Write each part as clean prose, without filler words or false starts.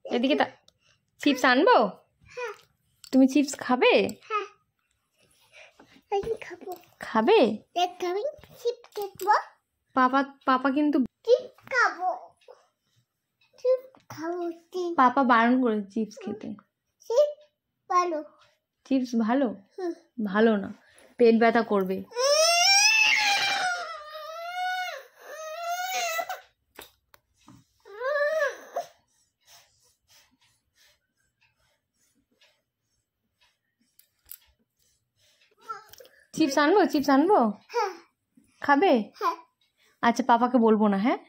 এদিকে চিপস আনবো? তুমি চিপস খাবে? খাবে? পাপা কিন্তু পাপা বারণ করে চিপস খেতে। চিপস ভালো? ভালো না, পেট ব্যথা করবে। চিপস আনবো? চিপস আনবো? খাবে? আচ্ছা, পাপাকে বলবো না, হ্যাঁ?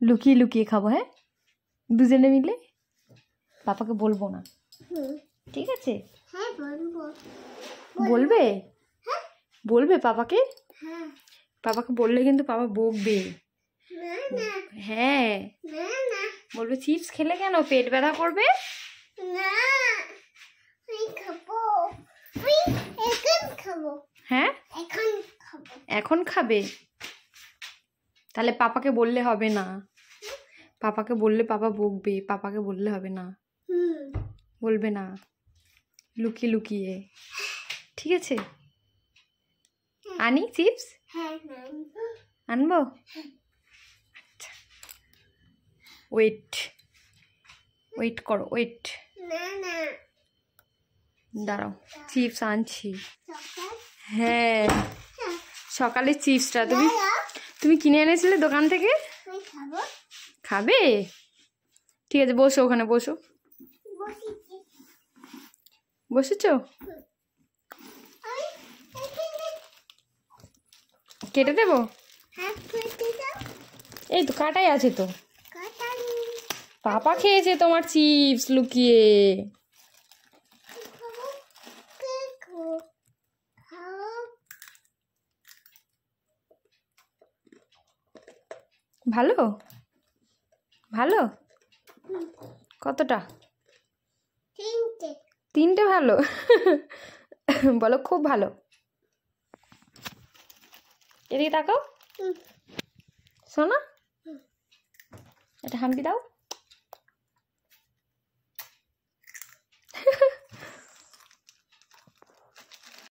লুকিয়ে লুকিয়ে খাবো, হ্যাঁ, দুজনে মিলে। পাপাকে বলবো না, ঠিক আছে? বলবে? বলবে পাপাকে? পাপাকে বললে কিন্তু পাপা বকবে। হ্যাঁ, বলবে চিপস খেলে কেন পেট ব্যথা করবে। হ্যাঁ, এখন খাবে? তাহলে পাপাকে বললে হবে না। পাপাকে বললে পাপা বকবে। পাপাকে বললে হবে না, বলবে না, লুকিয়ে লুকিয়ে, ঠিক আছে? আনি চিপস? আনবো? আচ্ছা, ওয়েট করো, ওয়েট। দাঁড়াও, চিপস আনছি। হ্যাঁ, সকালে চিপসটা তুমি কিনে এনেছিলে দোকান থেকে। খাবে? ঠিক আছে, বসো, ওখানে বসো। বসেছো? কেটে দেবো? এই তো কাটাই আছে তো। পাপা খেয়েছে তোমার চিপস লুকিয়ে। ভালো? ভালো? কতটা? তিনটে ভালো? বলো খুব ভালো। এদিকে তাকাও, শোনো, এটা হাম্পি দাও।